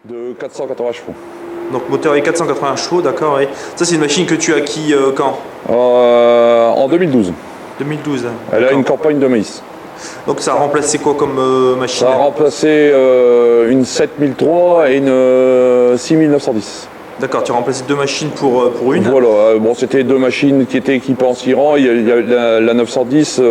De 480 chevaux. Donc moteur et 480 chevaux, d'accord. Et ça, c'est une machine que tu as acquis quand? En 2012. 2012. Elle a une campagne de maïs. Donc ça a remplacé quoi comme machine? Ça a remplacé une 7003 et une 6910. D'accord, tu as remplacé deux machines pour une? Voilà, bon, c'était deux machines qui étaient équipées en 6 rangs. Il y a la 910,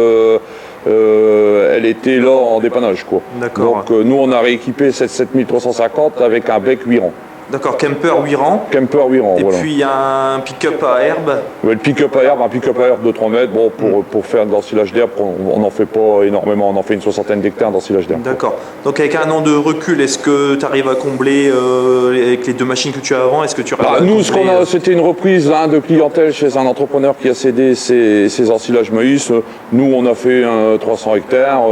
elle était là en dépannage, quoi. D'accord. Donc nous, on a rééquipé cette 7350 avec un bec 8 rangs. D'accord, camper 8 rangs. Camper 8 rangs, Et voilà. puis il y a un pick-up à herbe. Ouais, le pick-up à herbe, un pick-up à herbe de 3 mètres, bon, pour faire d'ensilage d'herbe, on n'en fait pas énormément, on en fait une soixantaine d'hectares d'ensilage d'herbe. D'accord. Donc avec un an de recul, est-ce que tu arrives à combler avec les deux machines que tu as avant? Est-ce que tu arrives à Nous, combler, c'était une reprise de clientèle chez un entrepreneur qui a cédé ses ensilages maïs. Nous, on a fait 300 hectares.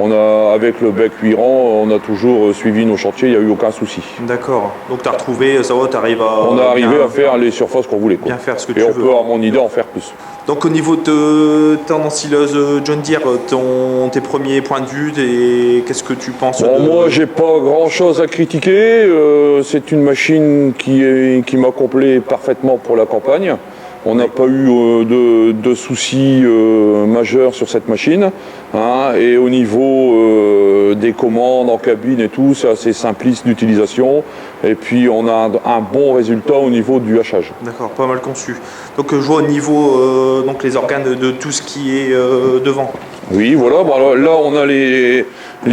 On a, avec le bec 8 rangs, on a toujours suivi nos chantiers, il n'y a eu aucun souci. D'accord. Donc tu as retrouvé, ça va, tu arrives à... On a arrivé à faire les surfaces qu'on voulait, quoi. Bien faire ce que tu veux. Et on veux. peut, à mon idée, en faire plus. Donc au niveau de ton ensileuse John Deere, tes premiers points de vue, qu'est-ce que tu penses Moi, j'ai pas grand-chose à critiquer. C'est une machine qui m'a complet parfaitement pour la campagne. On n'a pas eu de soucis majeurs sur cette machine. Hein, et au niveau des commandes en cabine et tout, c'est assez simpliste d'utilisation. Et puis on a un bon résultat au niveau du hachage. D'accord, pas mal conçu. Donc je vois au niveau donc les organes de tout ce qui est devant. Oui, voilà. Bon, là, on a les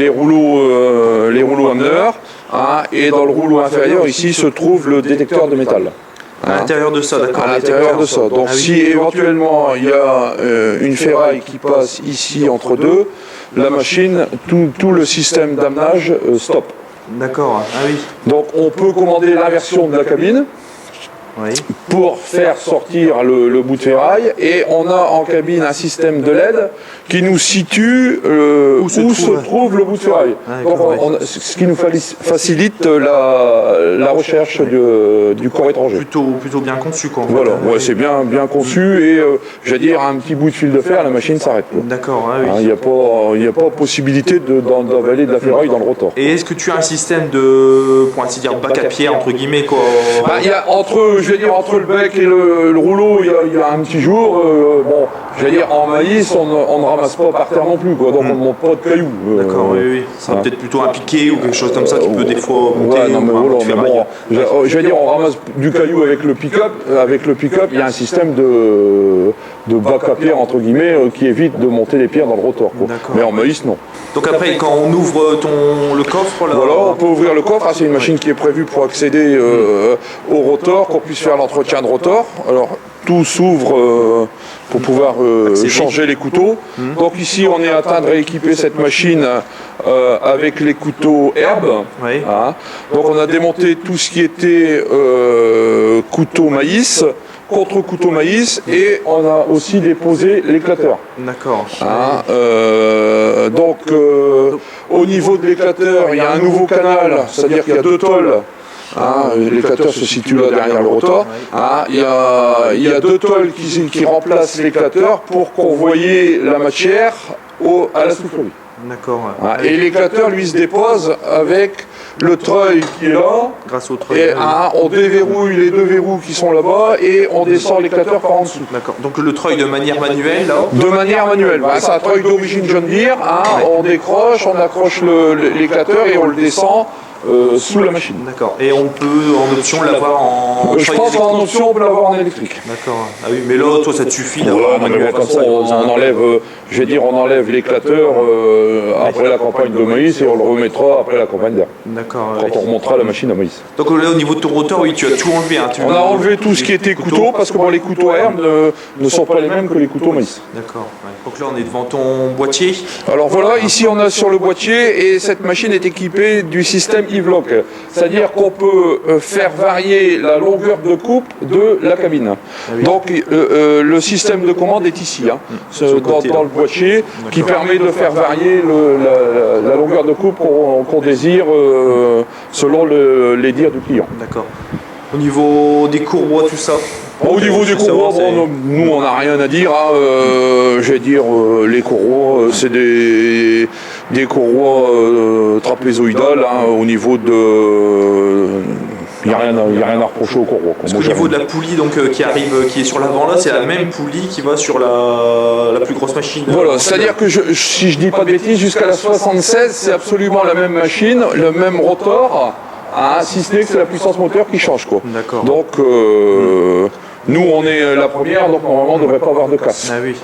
rouleaux Hamner. Hein, et dans le rouleau inférieur, ici, se trouve le détecteur de métal. À l'intérieur de ça, d'accord. À l'intérieur de ça. Donc si éventuellement il y a une ferraille qui passe ici entre deux, la machine, tout le système d'amenage stop. D'accord, ah oui. Donc on peut commander l'inversion de la cabine. Oui. Pour faire sortir le bout de ferraille, et on a en cabine un système de LED qui nous situe où se trouve le bout de ferraille. Donc ce qui nous facilite la recherche du corps étranger. Plutôt bien conçu, quoi. Voilà, ouais, c'est bien conçu, et je veux dire, un petit bout de fil de fer, la machine s'arrête. D'accord, ah oui. Il n'y a pas possibilité d'avaler de la ferraille dans le rotor. Et est-ce que tu as un système de, pour ainsi dire, bac à pierre, entre guillemets, quoi? Il y a entre le bec et le rouleau, il y a un petit jour. Bon, je veux dire, en maïs, on ne ramasse pas par terre non plus, quoi. Donc on ne monte pas de cailloux. D'accord, oui. Ça sera peut-être plutôt un piqué ou quelque chose comme ça qui peut des fois monter. Ouais, non, mais bon, je veux dire, on ramasse du caillou avec le pick-up. Avec le pick-up, il y a un système de bac à pierre, entre guillemets, qui évite de monter les pierres dans le rotor, quoi. Mais en maïs, non. Donc après, quand on ouvre le coffre, là... Voilà, on peut ouvrir le coffre. C'est une machine qui est prévue pour accéder au rotor, qu'on puisse faire l'entretien de rotor. Alors, tout s'ouvre pour pouvoir changer les couteaux. Donc ici, on est en train de rééquiper cette machine avec les couteaux herbe. Oui. Hein. Donc on a démonté tout ce qui était couteau maïs, contre-couteau maïs, et on a aussi déposé l'éclateur. D'accord. Hein, donc au niveau de l'éclateur, il y a un nouveau canal, c'est-à-dire qu'il y a 2 tôles. Hein, l'éclateur se situe là derrière le rotor. Hein, il y a 2 tôles qui remplacent l'éclateur pour convoyer la matière à la soufflerie. D'accord. Hein, et l'éclateur, lui, se dépose avec le treuil qui est là. Grâce au treuil. Et on déverrouille les 2 verrous qui sont là-bas et on descend l'éclateur par en dessous. D'accord. Donc le treuil de manière manuelle, là? De manière manuelle. C'est un treuil d'origine John Deere. Hein, on décroche, on accroche l'éclateur et on le descend sous la machine. D'accord. Et on peut en option l'avoir en... Je pense qu'en option on peut l'avoir en électrique. D'accord. Ah oui, mais là, toi, ça te suffit d'avoir... Comme ça, on enlève, on enlève l'éclateur après la campagne de maïs et on le remettra après la campagne d'herbe. D'accord. Quand on remontera la machine à maïs. Donc là, au niveau de ton rotor, oui, tu as tout enlevé. Hein, on a enlevé tout ce qui était couteau, parce que les couteaux à herbe ne sont pas les mêmes que les couteaux maïs. D'accord. Ouais. Donc là, on est devant ton boîtier. Alors voilà, ici on a sur le boîtier, et cette machine est équipée du système E-Block. C'est-à-dire qu'on peut faire varier la longueur de coupe de la cabine. Ah oui. Donc le système de commande est ici, hein, dans le boîtier, qui permet de faire varier la longueur de coupe qu'on désire selon les dires du client. D'accord. Au niveau des courroies, tout ça? Au niveau des courroies, nous on n'a rien à dire. Hein, je vais dire, les courroies, c'est des courroies trapézoïdal au niveau de... Il n'y a rien à reprocher au courroie. Parce qu'au niveau de la poulie qui est sur l'avant là, c'est la même poulie qui va sur la plus grosse machine. Voilà, c'est-à-dire que si je dis pas de bêtises, jusqu'à la 76, c'est absolument la même machine, le même rotor, si ce n'est que c'est la puissance moteur qui change. D'accord. Donc, nous, on est la première, donc normalement, on ne devrait pas avoir de casse. Ah oui.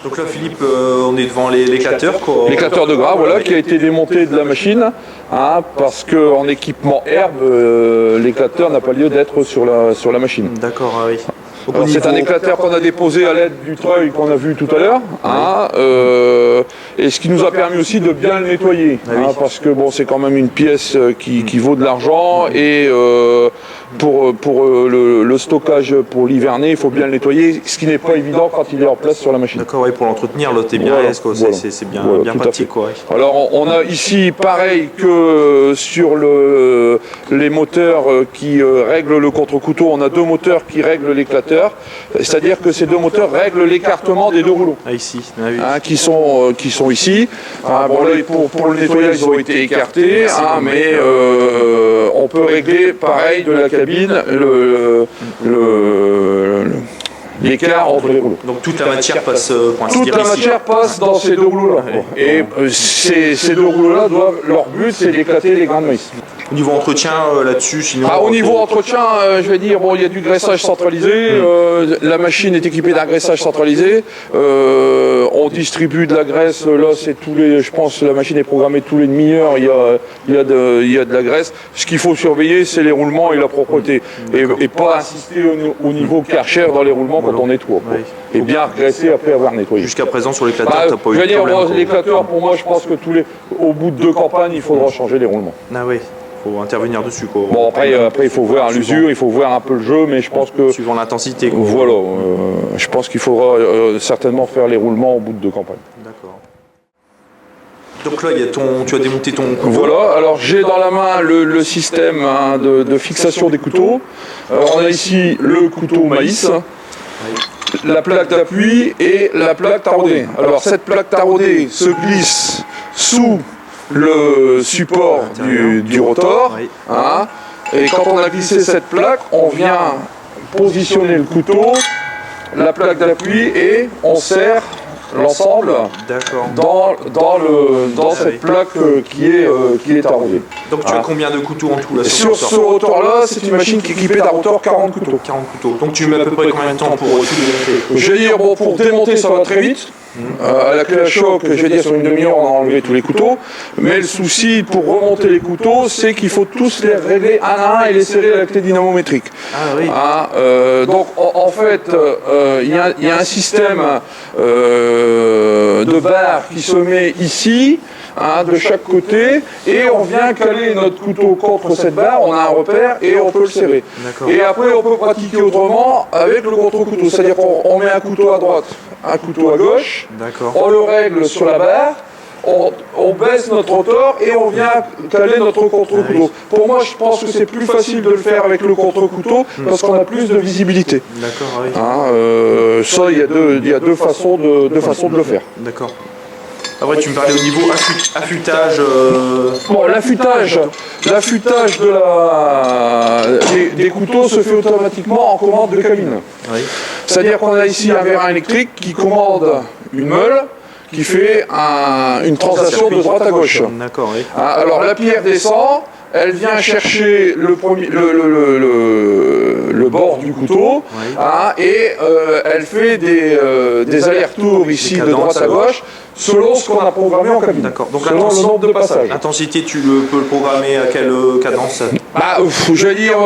Donc là, Philippe, on est devant l'éclateur. L'éclateur de gras, voilà, qui a été démonté de la machine, parce qu'en équipement herbe, l'éclateur n'a pas lieu d'être sur la machine. D'accord, ah oui. C'est un éclateur qu'on a déposé à l'aide du treuil qu'on a vu tout à l'heure, et ce qui nous a permis aussi de bien le nettoyer, parce que bon, c'est quand même une pièce qui vaut de l'argent, et pour le stockage pour l'hiverner, il faut bien le nettoyer, ce qui n'est pas évident quand il est en place sur la machine. D'accord, pour l'entretenir, là, t'es bien à l'aise, c'est bien pratique. Alors on a ici, pareil que sur les moteurs qui règlent le contre-couteau, on a deux moteurs qui règlent l'éclateur. C'est-à-dire que ces deux moteurs règlent l'écartement des deux rouleaux qui sont ici. Bon, là, pour le nettoyage, ils ont été écartés, mais on peut régler pareil de la cabine l'écart entre les rouleaux. Donc toute la matière passe passe dans ces deux rouleaux-là. Et ces deux rouleaux-là, leur but, c'est d'éclater les grains de maïs. Au niveau entretien là-dessus, sinon... Au niveau entretien, je vais dire, il y a du graissage centralisé, la machine est équipée d'un graissage centralisé, on distribue de la graisse, là c'est je pense que la machine est programmée tous les demi-heures, il y a de la graisse. Ce qu'il faut surveiller, c'est les roulements et la propreté, et pas insister au niveau Karcher dans les roulements quand on nettoie. Et bien graisser après avoir nettoyé. Jusqu'à présent sur l'éclateur, t'as pas eu de problème. L'éclateur, pour moi, je pense que au bout de 2 campagnes, il faudra changer les roulements. Ah oui. Faut intervenir dessus. Bon, après il faut voir l'usure, il faut voir un peu le jeu, mais je pense que... Suivant l'intensité. Voilà, je pense qu'il faudra certainement faire les roulements au bout de 2 campagnes. D'accord. Donc là, tu as démonté ton couteau. Voilà, alors j'ai dans la main le système de fixation des couteaux. On a ici le couteau maïs, la plaque d'appui et la plaque taraudée. Alors cette plaque taraudée se glisse sous le support du rotor, et quand on a glissé cette plaque, on vient positionner le couteau, la plaque d'appui, et on serre l'ensemble dans cette plaque qui est taraudée. Donc tu as combien de couteaux en tout là, sur ce rotor-là, c'est une machine qui est équipée d'un rotor 40 couteaux. 40 couteaux. Donc tu mets à peu près combien de temps pour tout démonter? Je vais dire, pour démonter ça va très vite. À la clé à choc, je vais dire sur une demi-heure, on a enlevé tous les couteaux. Mais le souci pour remonter les couteaux, c'est qu'il faut tous les régler un à un et les serrer à la clé dynamométrique. Ah oui. Donc en fait, il y a un système de barre qui se met ici, de chaque côté, et on vient caler notre couteau contre cette barre, on a un repère et on peut le serrer. Et après on peut pratiquer autrement avec le contre-couteau, c'est-à-dire qu'on met un couteau à droite, un couteau à gauche, on le règle sur la barre, on baisse notre rotor et on vient caler notre contre-couteau. Pour moi, je pense que c'est plus facile de le faire avec le contre-couteau parce qu'on a plus de visibilité. Ça, il y a deux façons de le faire. D'accord. Après, tu me parlais au niveau affûtage. Bon, l'affûtage des couteaux se fait automatiquement en commande de cabine. C'est-à-dire qu'on a ici un vérin électrique qui commande une meule qui fait une translation de droite à gauche. Alors la pierre descend, elle vient chercher le bord du couteau, et elle fait des allers-retours ici de droite à gauche selon ce qu'on a programmé en cabine. Donc selon le nombre de passages. L'intensité, tu peux le programmer à quelle cadence? Je vais dire,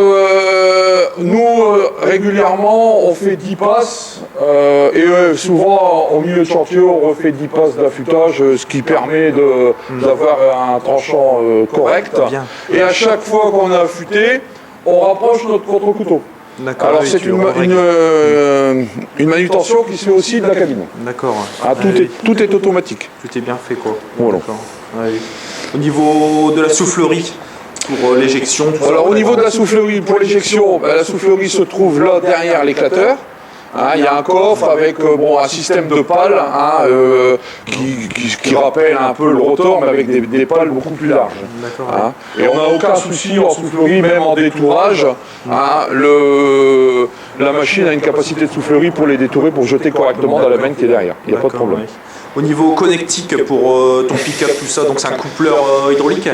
nous régulièrement on fait 10 passes, et souvent au milieu de chantier on refait 10 passes d'affûtage, ce qui permet d'avoir un tranchant correct. Et à chaque fois qu'on a affûté, on rapproche notre contre-couteau. Alors c'est une manutention qui se fait aussi de la cabine. Tout est automatique. Tout est bien fait, quoi. Voilà. Au niveau de la soufflerie, pour l'éjection, alors au niveau de la soufflerie, pour l'éjection, la soufflerie se trouve là derrière l'éclateur. Hein, il y a un coffre avec un système de pales qui rappelle un peu le rotor, mais avec des pales beaucoup plus larges. Hein. Et on n'a aucun souci en soufflerie, même en détourage. Hein, la machine a une capacité de soufflerie pour les détourer, pour jeter correctement dans la benne qui est derrière. Il n'y a pas de problème. Au niveau connectique pour ton pick-up, tout ça, donc c'est un coupleur hydraulique?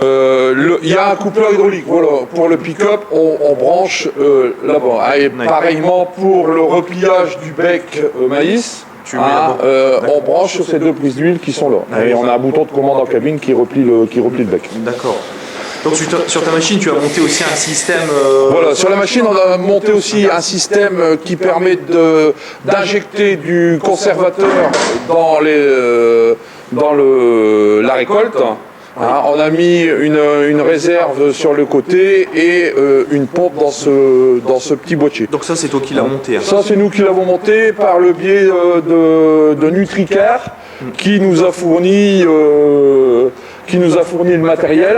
Il y a un coupleur hydraulique. Voilà. Pour le pick-up, on branche là-bas. Et pareillement pour le repliage du bec maïs, on branche sur ces deux prises d'huile qui sont là. Et on a un bouton de commande en cabine qui replie le bec. D'accord. Donc sur ta machine, tu as monté aussi un système... Voilà, sur la machine, on a monté aussi un système qui permet d'injecter du conservateur dans la récolte. Hein, on a mis une réserve sur le côté et une pompe dans ce petit boîtier. Donc ça, c'est toi qui l'as monté? Ça, c'est nous qui l'avons monté par le biais de Nutricare qui nous a fourni le matériel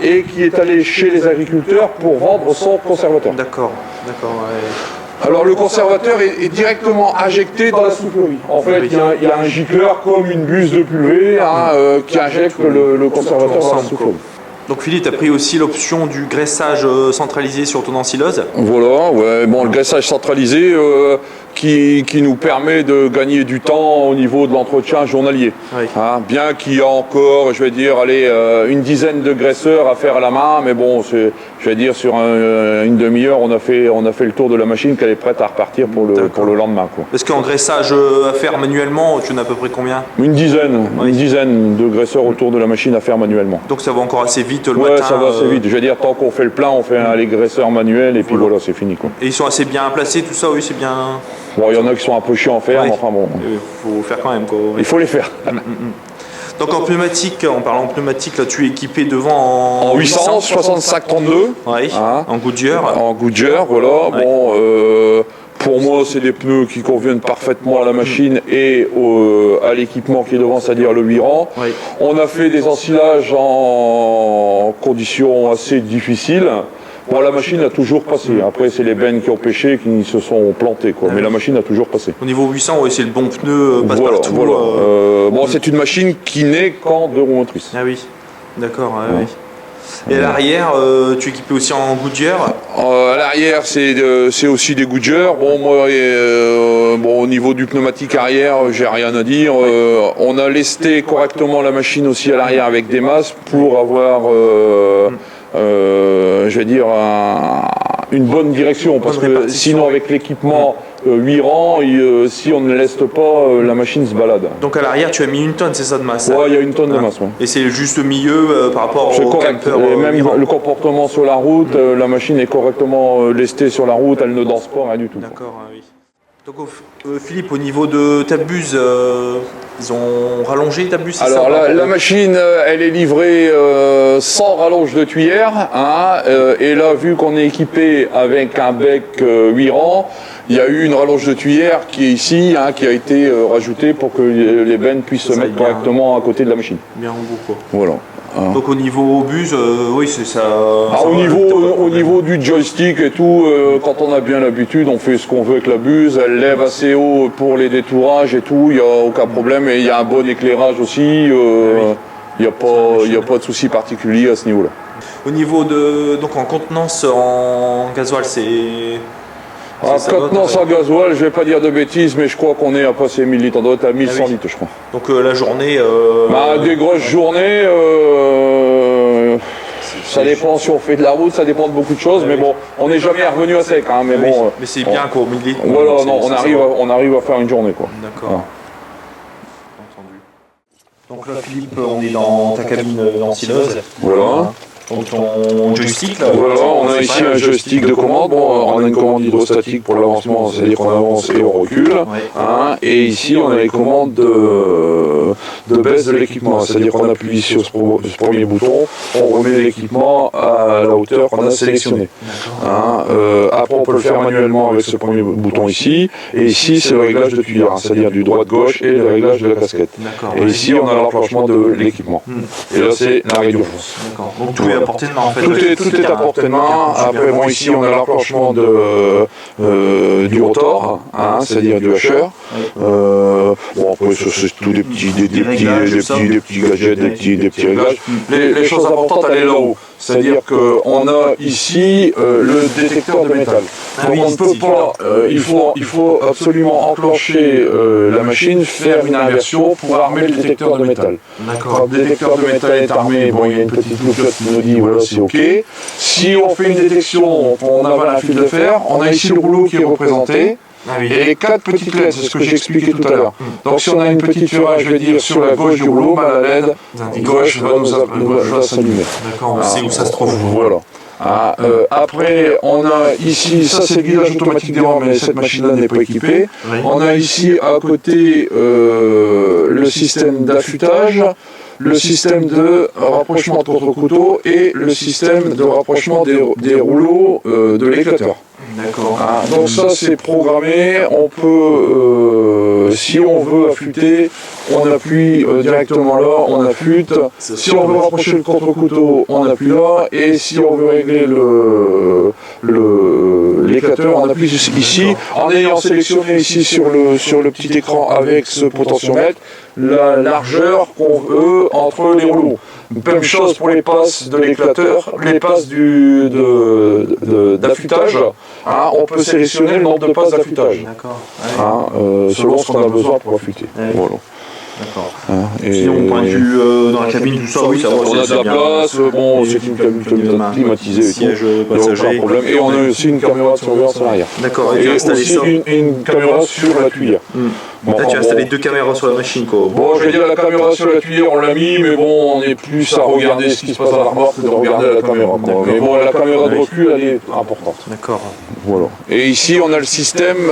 et qui est allé chez les agriculteurs pour vendre son conservateur. D'accord. Alors le conservateur est directement injecté dans la soufflerie. En fait, il y a un gicleur comme une buse de pulvée qui injecte le conservateur dans la soufflerie. Donc Philippe, tu as pris aussi l'option du graissage centralisé sur ton ensilose? Voilà, le graissage centralisé qui nous permet de gagner du temps au niveau de l'entretien journalier. Hein, bien qu'il y a encore, une dizaine de graisseurs à faire à la main, mais bon, sur une demi-heure, on a fait le tour de la machine qu'elle est prête à repartir pour le lendemain. Est-ce qu'en graissage à faire manuellement, tu en as à peu près combien? Une dizaine de graisseurs autour de la machine à faire manuellement. Donc ça va encore assez vite le matin? Ça va assez vite. Tant qu'on fait le plein, on fait les graisseurs manuels et puis voilà, c'est fini. Et ils sont assez bien placés, tout ça? Oui, c'est bien... Bon, il y en a qui sont un peu chiants à faire, mais enfin bon... Il faut faire quand même, quoi. Il faut les faire. Donc en pneumatique, en parlant pneumatique, là tu es équipé devant en 800, 65-32. En Goodyear. En Goodyear, voilà. Bon, pour moi, c'est des pneus qui conviennent parfaitement à la machine et à l'équipement qui est devant, c'est-à-dire le 8 rangs. On a fait des ensilages en conditions assez difficiles. Bon, la machine a toujours passé. Après, c'est les bennes qui ont pêché qui se sont plantées, quoi. Mais la machine a toujours passé. Au niveau 800, c'est le bon pneu, passe partout. Bon, c'est une machine qui n'est qu'en 2 roues motrices. Ah oui, d'accord. Et à l'arrière, tu es équipé aussi en Goodyear? À l'arrière, c'est aussi des Goodyear. Bon, moi, au niveau du pneumatique arrière, j'ai rien à dire. On a lesté correctement la machine aussi à l'arrière avec des masses pour avoir... une bonne direction, parce que sinon avec l'équipement 8 rangs, si on ne leste pas, la machine se balade. Donc à l'arrière tu as mis 1 tonne, c'est ça, de masse? Ouais, il y a 1 tonne de masse. Et c'est juste le milieu par rapport au camper? Même le comportement sur la route, la machine est correctement lestée sur la route, elle ne danse pas, rien du tout. D'accord, oui. Donc Philippe, au niveau de ta buse, ils ont rallongé ta buse? Alors la machine, elle est livrée sans rallonge de tuyère, et là, vu qu'on est équipé avec un bec 8 rangs, il y a eu une rallonge de tuyère qui est ici, qui a été rajoutée pour que les bennes puissent se mettre correctement à côté de la machine. Bien en bout, quoi. Voilà. Donc au niveau buse, oui, c'est ça. Au niveau du joystick et tout, quand on a bien l'habitude, on fait ce qu'on veut avec la buse. Elle lève assez haut pour les détourages et tout, il n'y a aucun problème. Et il y a un bon éclairage aussi, il n'y a pas de souci particulier à ce niveau-là. Au niveau donc en contenance en gasoil, c'est... Contenance en gasoil, je vais pas dire de bêtises, mais je crois qu'on est à passer 1000 litres. On doit être à 1100 litres, je crois. Donc la journée... des grosses journées, ça dépend si on fait de la route, ça dépend de beaucoup de choses, mais bon, on n'est jamais revenu à sec. Mais bon, mais c'est bien, quoi, 1000 litres. Voilà, on arrive à faire une journée, quoi. D'accord. Entendu. Donc là, Philippe, on est dans ta cabine d'ensileuse. Voilà. Donc ton joystick là. Voilà, on a ici un joystick de commande. Bon, on a une commande hydrostatique pour l'avancement, c'est-à-dire qu'on avance et on recule. Et ici on a les commandes de baisse de l'équipement. C'est-à-dire qu'on appuie sur ce premier bouton, on remet l'équipement à la hauteur qu'on a sélectionnée. Hein, après, on peut le faire manuellement avec ce premier bouton ici. Et ici, c'est le réglage de tuyère, hein, c'est-à-dire du droite-gauche et le réglage de la casquette. Et ici, on a l'enclenchement de l'équipement. Et là, c'est l'arrêt d'urgence. Donc tout est à portée de main en fait. Tout est à portée de main. Après, bon, ici, on a l'enclenchement du rotor, hein, c'est-à-dire du hacheur. Bon, après, c'est tout des petits gadgets, des petits réglages. Les choses importantes, elle est là-haut. C'est-à-dire qu'on a ici le détecteur de métal. Donc on ne peut pas, il faut absolument enclencher la machine, faire une inversion pour armer le détecteur de métal. Quand le détecteur de métal est armé, bon, il y a une petite loupe qui nous dit voilà, c'est OK. Si on fait une détection, on avale un fil de fer, on a ici le rouleau qui est représenté. Et les 4 petites LED, c'est ce que j'ai expliqué tout à l'heure. Donc si on a une petite ferraille, je vais dire, sur la gauche du rouleau, la LED gauche va s'allumer. D'accord, on sait où ça se trouve. Voilà. Après, on a ici, ça c'est le guidage automatique des roues, mais cette machine-là n'est pas équipée. On a ici à côté le système d'affûtage, le système de rapprochement de contre-couteau et le système de rapprochement des rouleaux de l'éclateur. D'accord. Donc ça c'est programmé, on peut, si on veut affûter, on appuie directement là, on affûte. Si on veut rapprocher le contre-couteau, on appuie là. Et si on veut régler l'éclateur, on appuie ici. En ayant sélectionné ici sur le petit écran avec ce potentiomètre, la largeur qu'on veut entre les rouleaux. Même chose pour les passes de l'éclateur, les passes d'affûtage. Hein, on peut sélectionner le nombre de passes d'affûtage. D'accord. Selon ce qu'on a besoin pour affûter. Voilà. D'accord. Sinon, point de vue dans la cabine, tout ça, oui, ça va. On a de la place, bon, c'est une cabine climatisée, siège passager. Et on a aussi une caméra de surveillance à l'arrière. D'accord, et aussi une caméra sur la tuyère. Là, tu as installé 2 caméras sur la machine, quoi. Bon, je vais dire, la caméra sur la tuyère, on l'a mis, mais bon, on est plus à regarder ce qui se passe à la remorque que de regarder la caméra. Mais bon, la caméra de recul, elle est importante. D'accord. Voilà. Et ici, on a le système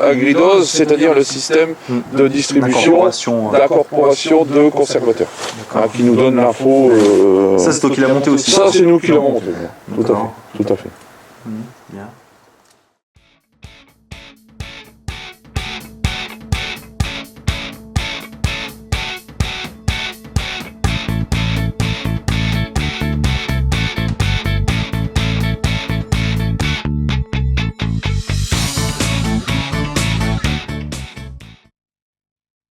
agridose, c'est-à-dire le système de distribution, d'incorporation de conservateurs, qui nous donne l'info. Ça, c'est toi qui l'as monté aussi. Ça, c'est nous qui l'avons monté. Tout à fait.